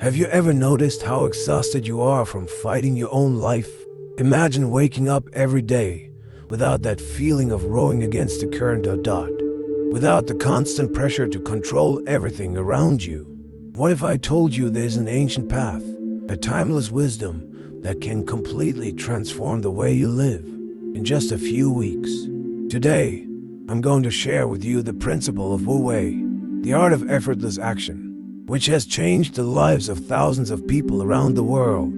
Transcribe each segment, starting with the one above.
Have you ever noticed how exhausted you are from fighting your own life? Imagine waking up every day without that feeling of rowing against the current or dot, without the constant pressure to control everything around you. What if I told you there's an ancient path, a timeless wisdom that can completely transform the way you live in just a few weeks? Today, I'm going to share with you the principle of Wu Wei, the art of effortless action, which has changed the lives of thousands of people around the world.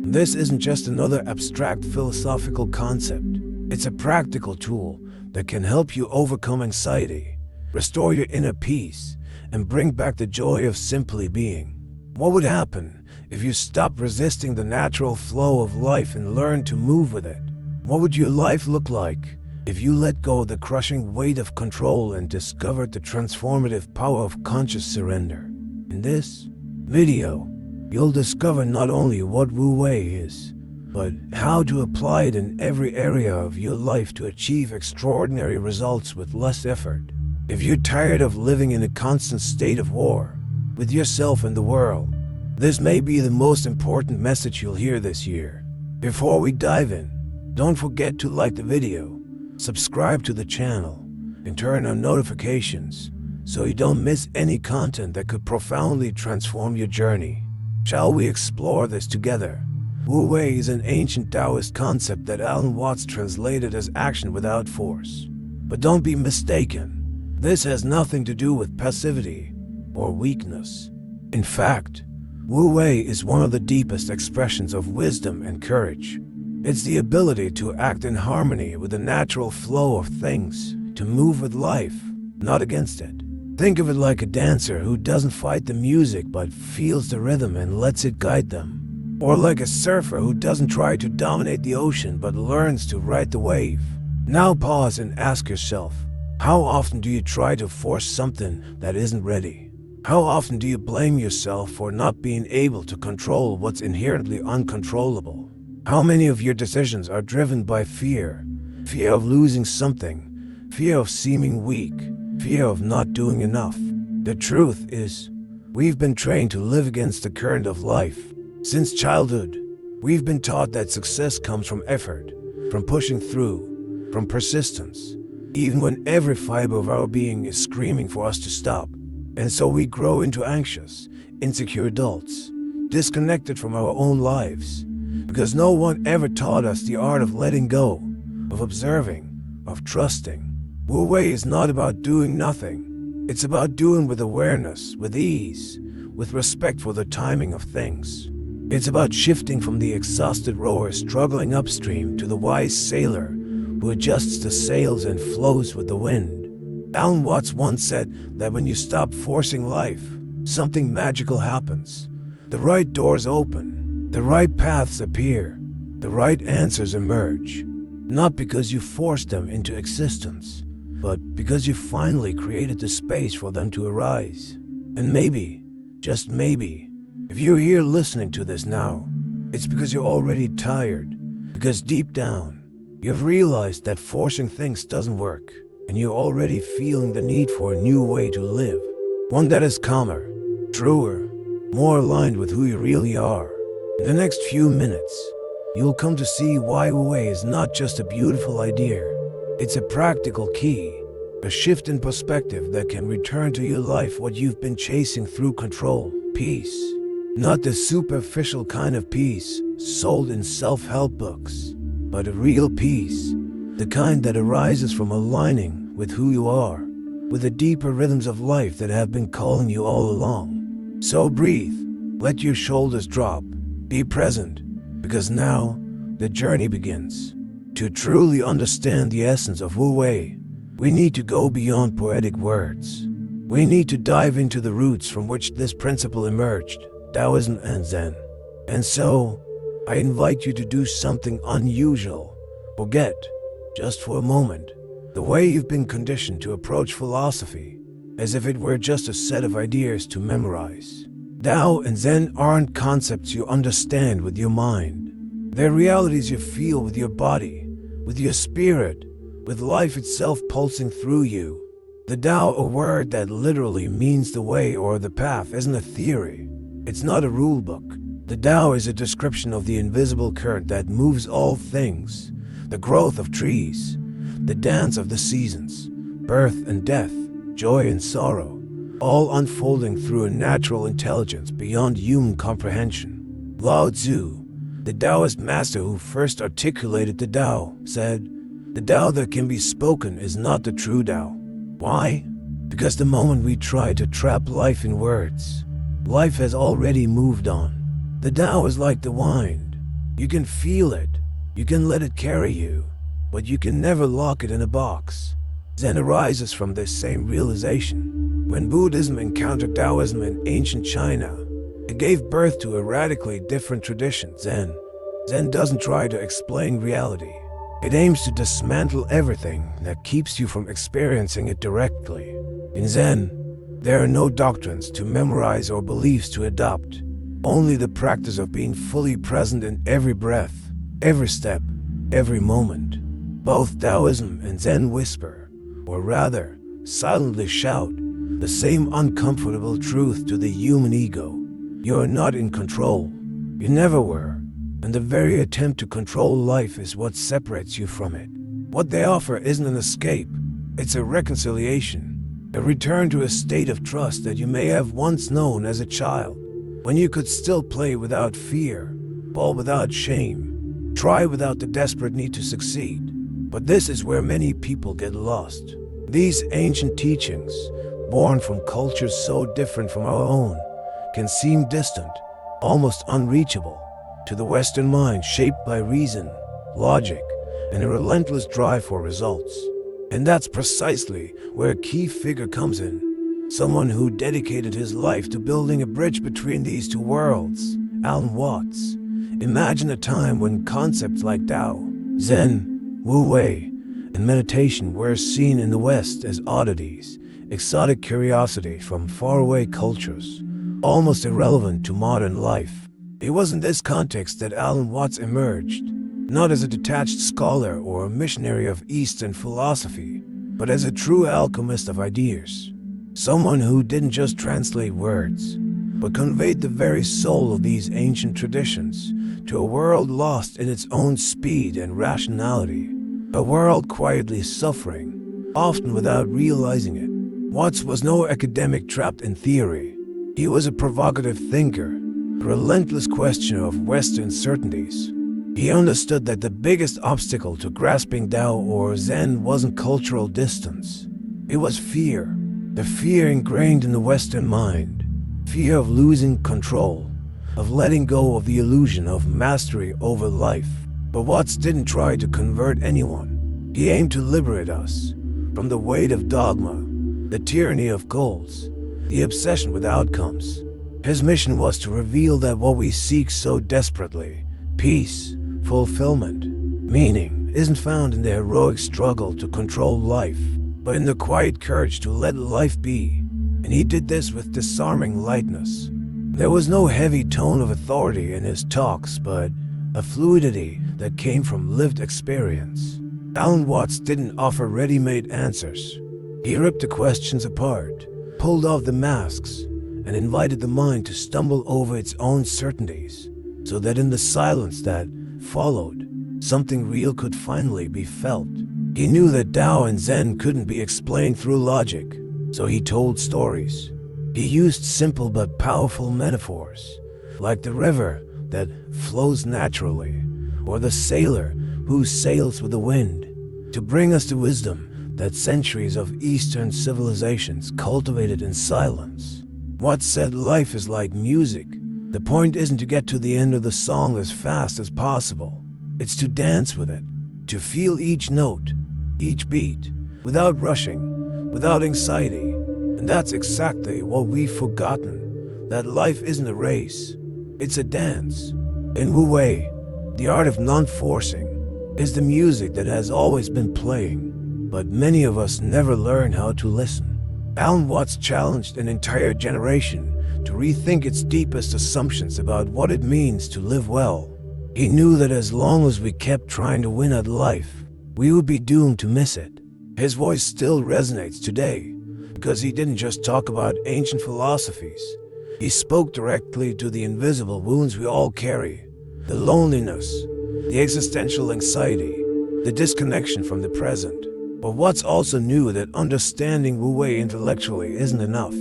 This isn't just another abstract philosophical concept. It's a practical tool that can help you overcome anxiety, restore your inner peace, and bring back the joy of simply being. What would happen if you stopped resisting the natural flow of life and learned to move with it? What would your life look like if you let go of the crushing weight of control and discovered the transformative power of conscious surrender? In this video, you'll discover not only what Wu Wei is, but how to apply it in every area of your life to achieve extraordinary results with less effort. If you're tired of living in a constant state of war with yourself and the world, this may be the most important message you'll hear this year. Before we dive in, don't forget to like the video, subscribe to the channel, and turn on notifications so you don't miss any content that could profoundly transform your journey. Shall we explore this together? Wu Wei is an ancient Taoist concept that Alan Watts translated as action without force. But don't be mistaken, this has nothing to do with passivity or weakness. In fact, Wu Wei is one of the deepest expressions of wisdom and courage. It's the ability to act in harmony with the natural flow of things, to move with life, not against it. Think of it like a dancer who doesn't fight the music but feels the rhythm and lets it guide them. Or like a surfer who doesn't try to dominate the ocean but learns to ride the wave. Now pause and ask yourself, how often do you try to force something that isn't ready? How often do you blame yourself for not being able to control what's inherently uncontrollable? How many of your decisions are driven by fear? Fear of losing something, fear of seeming weak, fear of not doing enough. The truth is, we've been trained to live against the current of life. Since childhood, we've been taught that success comes from effort, from pushing through, from persistence, even when every fiber of our being is screaming for us to stop. And so we grow into anxious, insecure adults, disconnected from our own lives, because no one ever taught us the art of letting go, of observing, of trusting. Wu Wei is not about doing nothing. It's about doing with awareness, with ease, with respect for the timing of things. It's about shifting from the exhausted rower struggling upstream to the wise sailor who adjusts the sails and flows with the wind. Alan Watts once said that when you stop forcing life, something magical happens. The right doors open, the right paths appear, the right answers emerge. Not because you forced them into existence, but because you finally created the space for them to arise. And maybe, just maybe, if you're here listening to this now, it's because you're already tired, because deep down, you've realized that forcing things doesn't work, and you're already feeling the need for a new way to live. One that is calmer, truer, more aligned with who you really are. In the next few minutes, you'll come to see why Wu Wei is not just a beautiful idea. It's a practical key, a shift in perspective that can return to your life what you've been chasing through control, peace. Not the superficial kind of peace sold in self-help books, but a real peace, the kind that arises from aligning with who you are, with the deeper rhythms of life that have been calling you all along. So breathe, let your shoulders drop, be present, because now the journey begins. To truly understand the essence of Wu Wei, we need to go beyond poetic words. We need to dive into the roots from which this principle emerged, Daoism and Zen. And so, I invite you to do something unusual. Forget, just for a moment, the way you've been conditioned to approach philosophy, as if it were just a set of ideas to memorize. Tao and Zen aren't concepts you understand with your mind. They're realities you feel with your body, with your spirit, with life itself pulsing through you. The Tao, a word that literally means the way or the path, isn't a theory. It's not a rule book. The Tao is a description of the invisible current that moves all things, the growth of trees, the dance of the seasons, birth and death, joy and sorrow, all unfolding through a natural intelligence beyond human comprehension. Lao Tzu, the Taoist master who first articulated the Tao, said, "The Tao that can be spoken is not the true Tao." Why? Because the moment we try to trap life in words, life has already moved on. The Tao is like the wind. You can feel it, you can let it carry you, but you can never lock it in a box. Zen arises from this same realization. When Buddhism encountered Daoism in ancient China, it gave birth to a radically different tradition, Zen. Zen doesn't try to explain reality. It aims to dismantle everything that keeps you from experiencing it directly. In Zen, there are no doctrines to memorize or beliefs to adopt, only the practice of being fully present in every breath, every step, every moment. Both Taoism and Zen whisper, or rather, silently shout, the same uncomfortable truth to the human ego. You are not in control. You never were. And the very attempt to control life is what separates you from it. What they offer isn't an escape. It's a reconciliation. A return to a state of trust that you may have once known as a child, when you could still play without fear, fall without shame, try without the desperate need to succeed. But this is where many people get lost. These ancient teachings, born from cultures so different from our own, can seem distant, almost unreachable, to the Western mind shaped by reason, logic, and a relentless drive for results. And that's precisely where a key figure comes in. Someone who dedicated his life to building a bridge between these two worlds, Alan Watts. Imagine a time when concepts like Tao, Zen, Wu Wei, and meditation were seen in the West as oddities, exotic curiosities from faraway cultures, almost irrelevant to modern life. It was in this context that Alan Watts emerged, not as a detached scholar or a missionary of Eastern philosophy, but as a true alchemist of ideas. Someone who didn't just translate words, but conveyed the very soul of these ancient traditions to a world lost in its own speed and rationality, a world quietly suffering, often without realizing it. Watts was no academic trapped in theory. He was a provocative thinker, a relentless questioner of Western certainties. He understood that the biggest obstacle to grasping Tao or Zen wasn't cultural distance. It was fear. The fear ingrained in the Western mind. Fear of losing control, of letting go of the illusion of mastery over life. But Watts didn't try to convert anyone. He aimed to liberate us from the weight of dogma, the tyranny of goals, the obsession with outcomes. His mission was to reveal that what we seek so desperately, peace, fulfillment, meaning, isn't found in the heroic struggle to control life, but in the quiet courage to let life be. And he did this with disarming lightness. There was no heavy tone of authority in his talks, but a fluidity that came from lived experience. Alan Watts didn't offer ready-made answers. He ripped the questions apart, pulled off the masks, and invited the mind to stumble over its own certainties, so that in the silence that followed, something real could finally be felt. He knew that Tao and Zen couldn't be explained through logic, so he told stories. He used simple but powerful metaphors, like the river that flows naturally, or the sailor who sails with the wind, to bring us the wisdom that centuries of Eastern civilizations cultivated in silence. Watts said life is like music. The point isn't to get to the end of the song as fast as possible. It's to dance with it, to feel each note, each beat, without rushing, without anxiety. And that's exactly what we've forgotten, that life isn't a race, it's a dance. In Wu Wei, the art of non-forcing is the music that has always been playing, but many of us never learn how to listen. Alan Watts challenged an entire generation to rethink its deepest assumptions about what it means to live well. He knew that as long as we kept trying to win at life, we would be doomed to miss it. His voice still resonates today, because he didn't just talk about ancient philosophies. He spoke directly to the invisible wounds we all carry, the loneliness, the existential anxiety, the disconnection from the present. But what's also new that understanding Wu Wei intellectually isn't enough.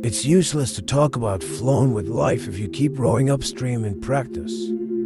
It's useless to talk about flowing with life if you keep rowing upstream in practice.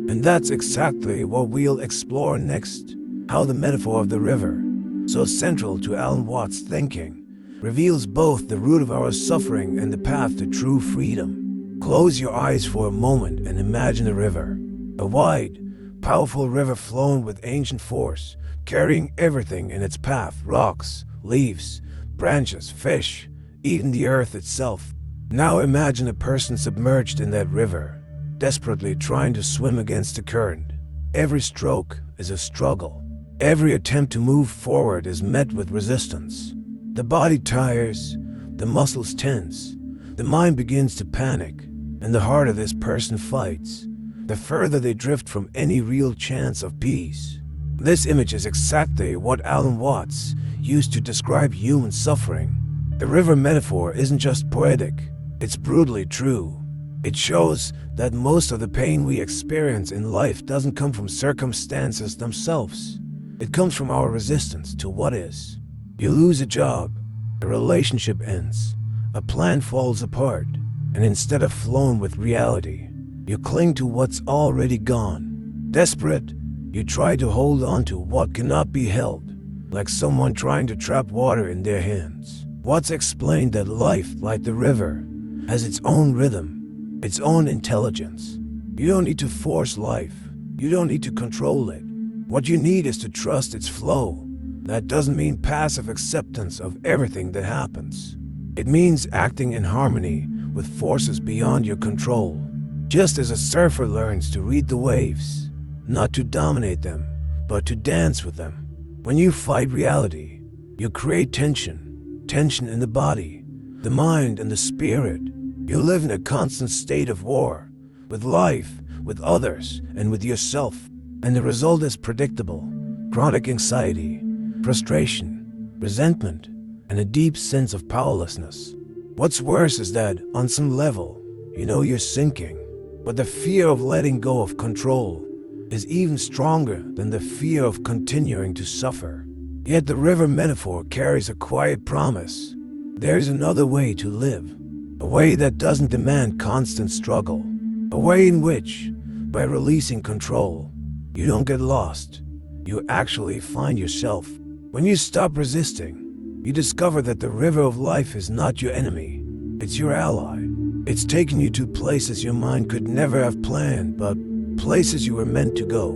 And that's exactly what we'll explore next. How the metaphor of the river, so central to Alan Watts' thinking, reveals both the root of our suffering and the path to true freedom. Close your eyes for a moment and imagine a river. A wide, powerful river flowing with ancient force, carrying everything in its path: rocks, leaves, branches, fish, even the earth itself. Now imagine a person submerged in that river, desperately trying to swim against the current. Every stroke is a struggle. Every attempt to move forward is met with resistance. The body tires, the muscles tense, the mind begins to panic, and the harder this person fights, the further they drift from any real chance of peace. This image is exactly what Alan Watts used to describe human suffering. The river metaphor isn't just poetic, it's brutally true. It shows that most of the pain we experience in life doesn't come from circumstances themselves. It comes from our resistance to what is. You lose a job, a relationship ends, a plan falls apart, and instead of flowing with reality, you cling to what's already gone. Desperate, you try to hold on to what cannot be held, like someone trying to trap water in their hands. Watts explained that life, like the river, has its own rhythm, its own intelligence. You don't need to force life. You don't need to control it. What you need is to trust its flow. That doesn't mean passive acceptance of everything that happens. It means acting in harmony with forces beyond your control. Just as a surfer learns to read the waves, not to dominate them, but to dance with them. When you fight reality, you create tension in the body, the mind, and the spirit. You live in a constant state of war, with life, with others, and with yourself. And the result is predictable: chronic anxiety, frustration, resentment, and a deep sense of powerlessness. What's worse is that, on some level, you know you're sinking, but the fear of letting go of control is even stronger than the fear of continuing to suffer. Yet the river metaphor carries a quiet promise. There's another way to live, a way that doesn't demand constant struggle, a way in which, by releasing control, you don't get lost. You actually find yourself. When you stop resisting, you discover that the river of life is not your enemy. It's your ally. It's taking you to places your mind could never have planned, but places you were meant to go.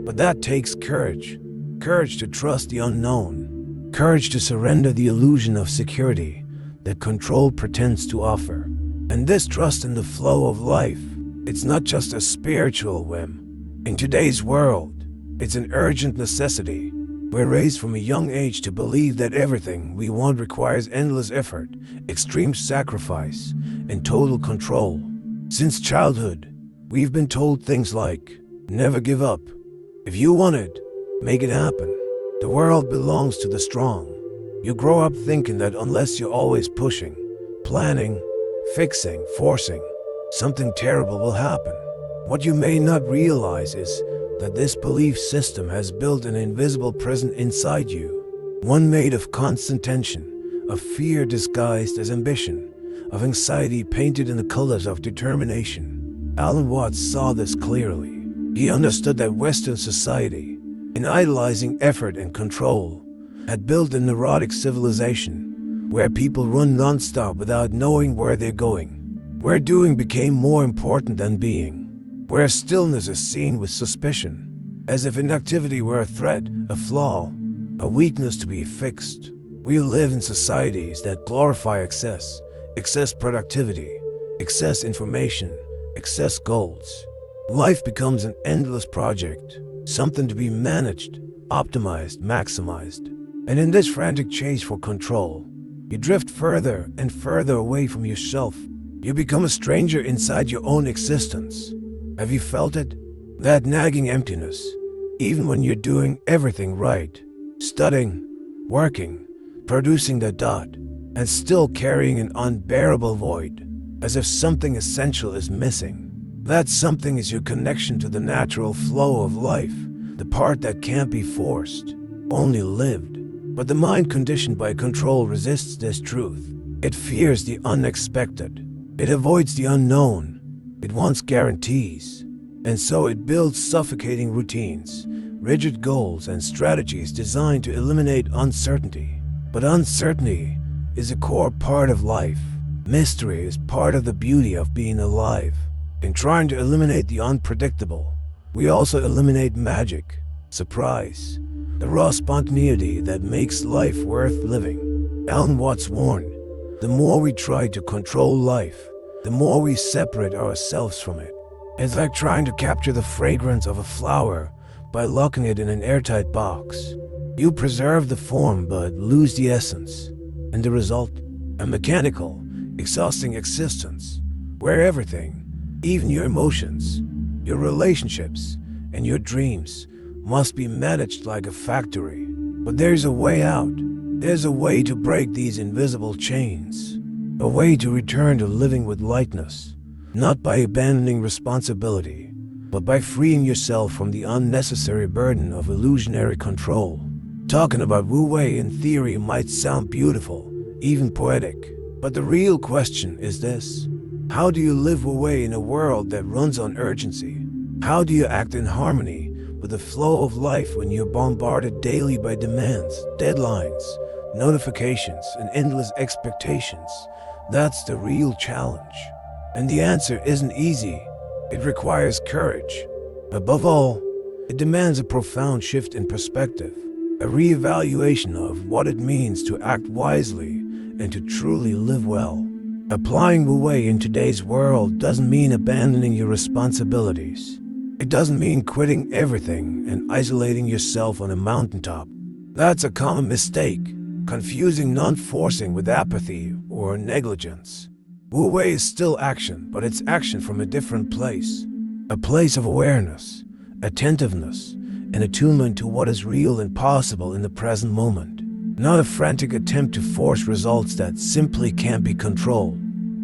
But that takes courage. Courage to trust the unknown. Courage to surrender the illusion of security that control pretends to offer. And this trust in the flow of life, it's not just a spiritual whim. In today's world, it's an urgent necessity. We're raised from a young age to believe that everything we want requires endless effort, extreme sacrifice, and total control. Since childhood, we've been told things like, never give up. If you want it, make it happen. The world belongs to the strong. You grow up thinking that unless you're always pushing, planning, fixing, forcing, something terrible will happen. What you may not realize is that this belief system has built an invisible prison inside you, one made of constant tension, of fear disguised as ambition, of anxiety painted in the colors of determination. Alan Watts saw this clearly. He understood that Western society, in idolizing effort and control, had built a neurotic civilization where people run non-stop without knowing where they're going, where doing became more important than being, where stillness is seen with suspicion, as if inactivity were a threat, a flaw, a weakness to be fixed. We live in societies that glorify excess productivity, excess information, excess goals. Life becomes an endless project, something to be managed, optimized, maximized. And in this frantic chase for control, you drift further and further away from yourself. You become a stranger inside your own existence. Have you felt it? That nagging emptiness, even when you're doing everything right, studying, working, producing the dot, and still carrying an unbearable void. as if something essential is missing. That something is your connection to the natural flow of life, the part that can't be forced, only lived. But the mind conditioned by control resists this truth. It fears the unexpected. It avoids the unknown. It wants guarantees. And so it builds suffocating routines, rigid goals, and strategies designed to eliminate uncertainty. But uncertainty is a core part of life. Mystery is part of the beauty of being alive. In trying to eliminate the unpredictable, we also eliminate magic, surprise, the raw spontaneity that makes life worth living. Alan Watts warned, the more we try to control life, the more we separate ourselves from it. It's like trying to capture the fragrance of a flower by locking it in an airtight box. You preserve the form but lose the essence, and the result, a mechanical, exhausting existence where everything, even your emotions, your relationships, and your dreams must be managed like a factory. But there's a way out. There's a way to break these invisible chains. A way to return to living with lightness, not by abandoning responsibility, but by freeing yourself from the unnecessary burden of illusionary control. Talking about Wu Wei in theory might sound beautiful, even poetic, but the real question is this. How do you live Wu Wei in a world that runs on urgency? How do you act in harmony with the flow of life when you're bombarded daily by demands, deadlines, notifications, and endless expectations? That's the real challenge. And the answer isn't easy. It requires courage. Above all, it demands a profound shift in perspective, a reevaluation of what it means to act wisely and to truly live well. Applying Wu Wei in today's world doesn't mean abandoning your responsibilities. It doesn't mean quitting everything and isolating yourself on a mountaintop. That's a common mistake, confusing non-forcing with apathy or negligence. Wu Wei is still action, but it's action from a different place. A place of awareness, attentiveness, and attunement to what is real and possible in the present moment. Not a frantic attempt to force results that simply can't be controlled.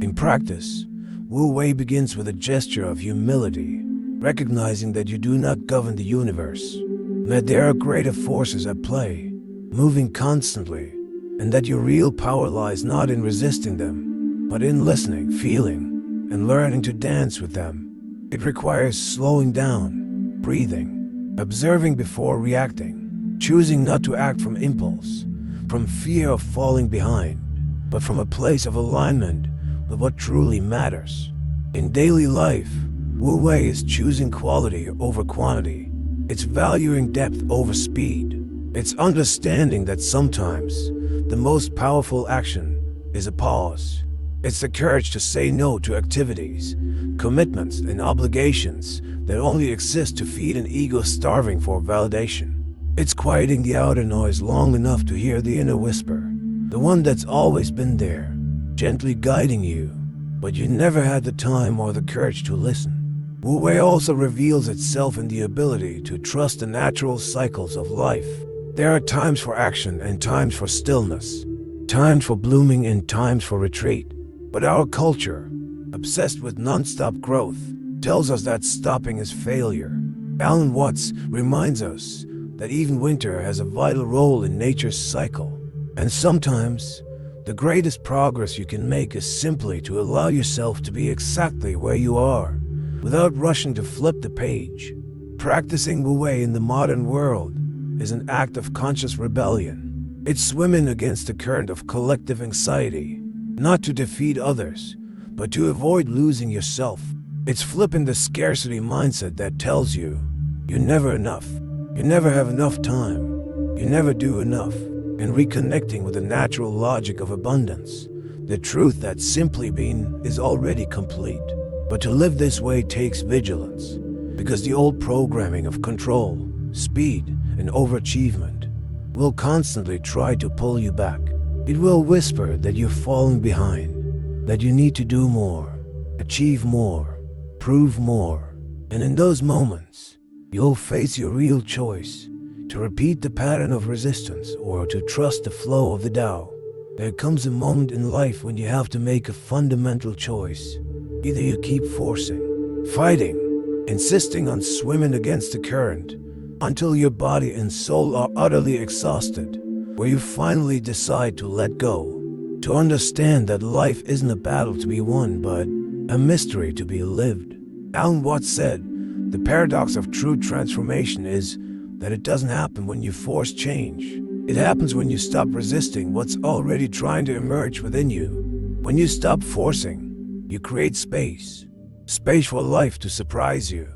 In practice, Wu Wei begins with a gesture of humility, recognizing that you do not govern the universe, that there are greater forces at play, moving constantly, and that your real power lies not in resisting them, but in listening, feeling, and learning to dance with them. It requires slowing down, breathing, observing before reacting, choosing not to act from impulse, from fear of falling behind, but from a place of alignment with what truly matters. In daily life, Wu Wei is choosing quality over quantity. It's valuing depth over speed. It's understanding that sometimes the most powerful action is a pause. It's the courage to say no to activities, commitments, and obligations that only exist to feed an ego starving for validation. It's quieting the outer noise long enough to hear the inner whisper, the one that's always been there, gently guiding you, but you never had the time or the courage to listen. Wu Wei also reveals itself in the ability to trust the natural cycles of life. There are times for action and times for stillness, times for blooming and times for retreat. But our culture, obsessed with non-stop growth, tells us that stopping is failure. Alan Watts reminds us that even winter has a vital role in nature's cycle. And sometimes, the greatest progress you can make is simply to allow yourself to be exactly where you are, without rushing to flip the page. Practicing Wu Wei in the modern world is an act of conscious rebellion. It's swimming against the current of collective anxiety, not to defeat others, but to avoid losing yourself. It's flipping the scarcity mindset that tells you, you're never enough, you never have enough time, you never do enough, and reconnecting with the natural logic of abundance, the truth that simply being is already complete. But to live this way takes vigilance, because the old programming of control, speed, and overachievement will constantly try to pull you back. It will whisper that you're falling behind, that you need to do more, achieve more, prove more. And in those moments, you'll face your real choice, to repeat the pattern of resistance or to trust the flow of the Tao. There comes a moment in life when you have to make a fundamental choice. Either you keep forcing, fighting, insisting on swimming against the current until your body and soul are utterly exhausted, or you finally decide to let go, to understand that life isn't a battle to be won, but a mystery to be lived. Alan Watts said, "The paradox of true transformation is that it doesn't happen when you force change. It happens when you stop resisting what's already trying to emerge within you. When you stop forcing, you create space. Space for life to surprise you.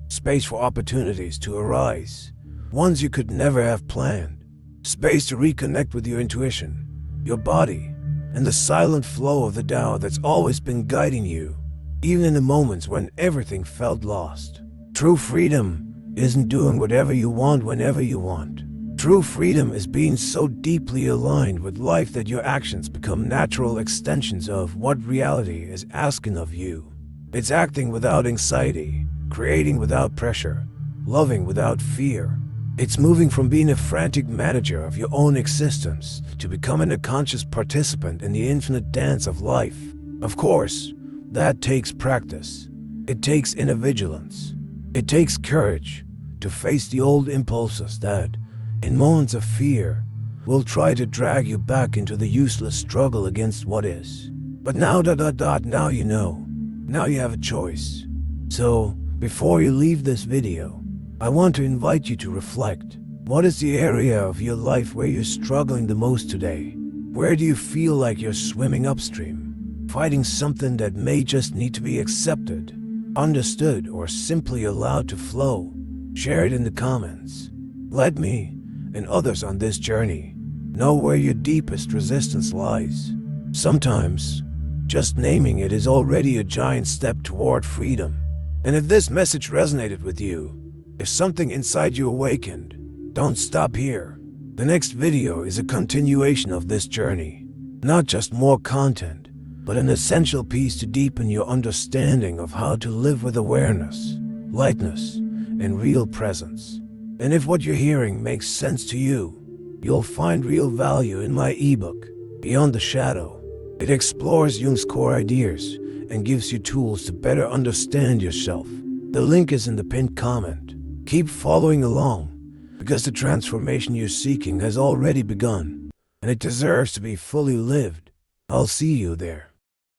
Space for opportunities to arise, ones you could never have planned. Space to reconnect with your intuition, your body, and the silent flow of the Tao that's always been guiding you, even in the moments when everything felt lost. True freedom isn't doing whatever you want whenever you want. True freedom is being so deeply aligned with life that your actions become natural extensions of what reality is asking of you. It's acting without anxiety, creating without pressure, loving without fear. It's moving from being a frantic manager of your own existence to becoming a conscious participant in the infinite dance of life. Of course, that takes practice. It takes inner vigilance. It takes courage to face the old impulses that, in moments of fear, will try to drag you back into the useless struggle against what is. But now now you know. Now you have a choice. So, before you leave this video, I want to invite you to reflect. What is the area of your life where you're struggling the most today? Where do you feel like you're swimming upstream, fighting something that may just need to be accepted, understood, or simply allowed to flow? Share it in the comments. Let me, and others on this journey, know where your deepest resistance lies. Sometimes, just naming it is already a giant step toward freedom. And if this message resonated with you, if something inside you awakened, don't stop here. The next video is a continuation of this journey. Not just more content, but an essential piece to deepen your understanding of how to live with awareness, lightness, and real presence. And if what you're hearing makes sense to you, you'll find real value in my ebook, Beyond the Shadow. It explores Jung's core ideas and gives you tools to better understand yourself. The link is in the pinned comment. Keep following along, because the transformation you're seeking has already begun, and it deserves to be fully lived. I'll see you there.